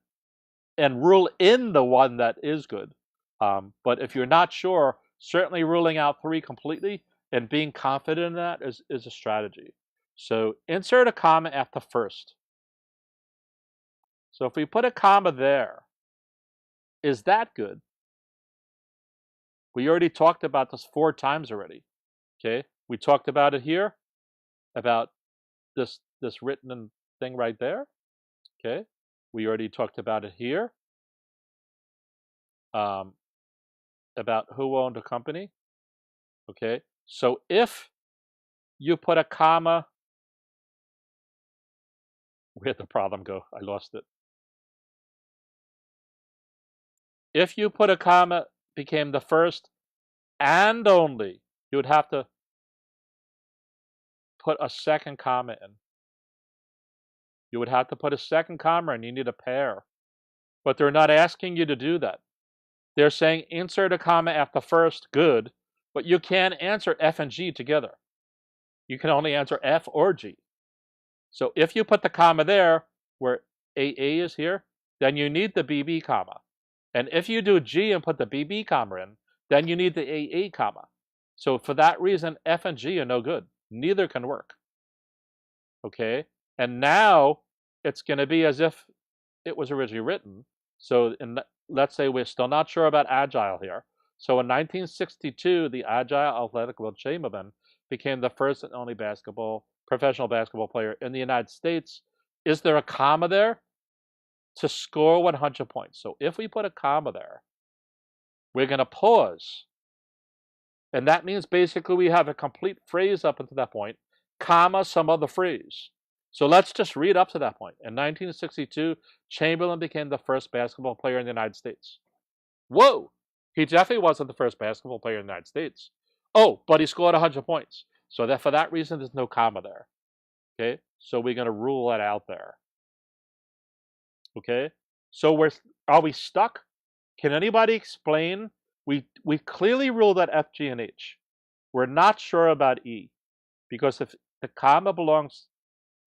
rule in the 1 that is good. But if you're not sure, certainly ruling out 3 completely and being confident in that is a strategy. So insert a comma after first. So if we put a comma there, is that good? We already talked about this 4 times already. Okay, we talked about it here, about this written thing right there. Okay, we already talked about it here, about who owned a company. Okay, so if you put a comma, where'd the problem go? I lost it. If you put a comma became the first and only, you would have to put a second comma in. You would have to put a second comma and you need a pair. But they're not asking you to do that. They're saying insert a comma after first, good, but you can't answer F and G together. You can only answer F or G. So if you put the comma there, where AA is here, then you need the BB comma. And if you do G and put the BB comma in, then you need the AA comma. So for that reason, F and G are no good. Neither can work. Okay? And now it's going to be as if it was originally written. So let's say we're still not sure about agile here. So in 1962, the Agile Athletic Will Chamberlain became the first and only professional basketball player in the United States. Is there a comma there? To score 100 points. So if we put a comma there, we're going to pause. And that means basically we have a complete phrase up until that point, comma, some other phrase. So let's just read up to that point. In 1962, Chamberlain became the first basketball player in the United States. Whoa! He definitely wasn't the first basketball player in the United States. Oh, but he scored 100 points. So that for that reason, there's no comma there. Okay? So we're going to rule that out there. Okay? So are we stuck? Can anybody explain? We clearly ruled out F, G, and H. We're not sure about E. Because if the comma belongs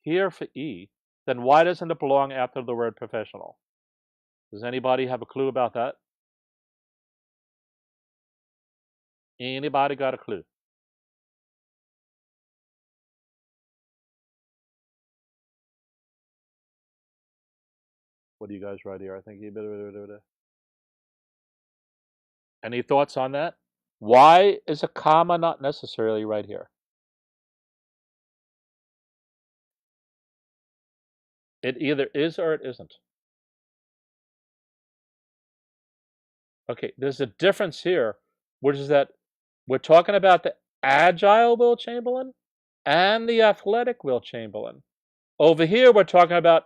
here for E, then why doesn't it belong after the word professional? Does anybody have a clue about that? Anybody got a clue? What do you guys write here? I think any thoughts on that? Why is a comma not necessarily right here? It either is or it isn't. Okay, there's a difference here, which is that we're talking about the agile Will Chamberlain and the athletic Will Chamberlain. Over here, we're talking about,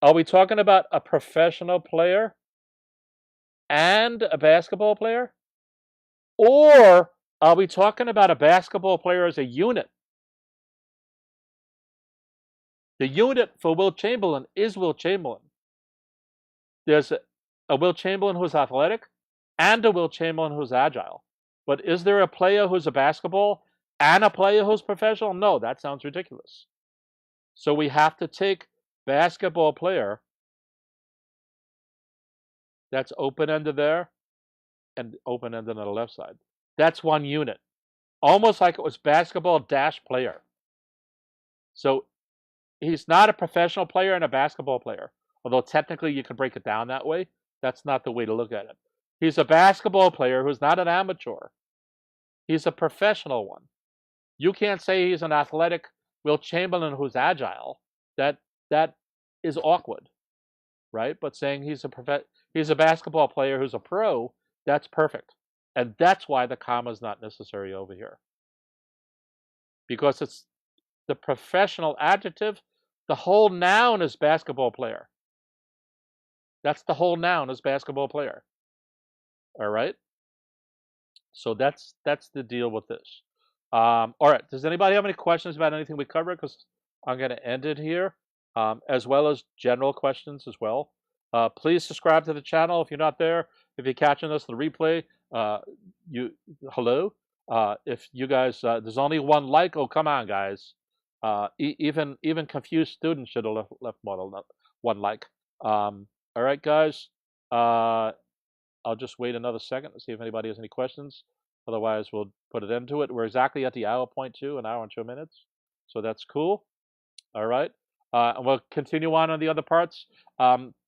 are we talking about a professional player and a basketball player? Or are we talking about a basketball player as a unit? The unit for Will Chamberlain is Will Chamberlain. There's a Will Chamberlain who's athletic and a Will Chamberlain who's agile. But is there a player who's a basketball and a player who's professional? No, that sounds ridiculous. So we have to take basketball player, that's open-ended there, and open-ended on the left side. That's one unit. Almost like it was basketball dash player. So he's not a professional player and a basketball player. Although technically you can break it down that way. That's not the way to look at it. He's a basketball player who's not an amateur. He's a professional one. You can't say he's an athletic Will Chamberlain who's agile. That is awkward, right? But saying he's a basketball player who's a pro, that's perfect. And that's why the comma is not necessary over here. Because it's the professional adjective. The whole noun is basketball player. That's the whole noun is basketball player. All right? So that's the deal with this. All right. Does anybody have any questions about anything we covered? Because I'm going to end it here, as well as general questions as well. Please subscribe to the channel if you're not there. If you're catching us the replay, hello. If you guys, there's only one like. Oh, come on, guys. Even confused students should have left more than one like. All right, guys. I'll just wait another second to see if anybody has any questions. Otherwise, we'll put it into it. We're exactly at the hour point too, an hour and 2 minutes. So that's cool. All right. And we'll continue on the other parts.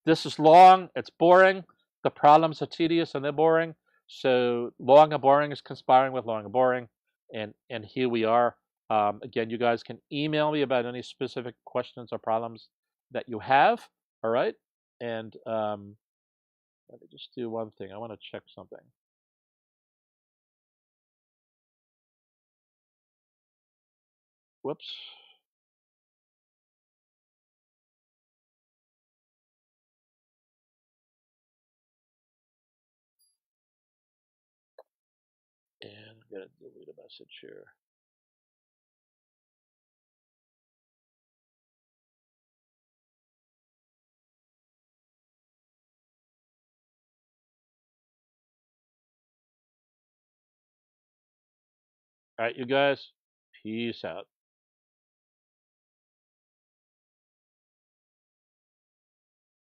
This is long. It's boring. The problems are tedious and they're boring. So long and boring is conspiring with long and boring. And here we are. Again, you guys can email me about any specific questions or problems that you have. All right. And let me just do one thing. I want to check something. Whoops. And I'm going to delete a message here. All right, you guys. Peace out.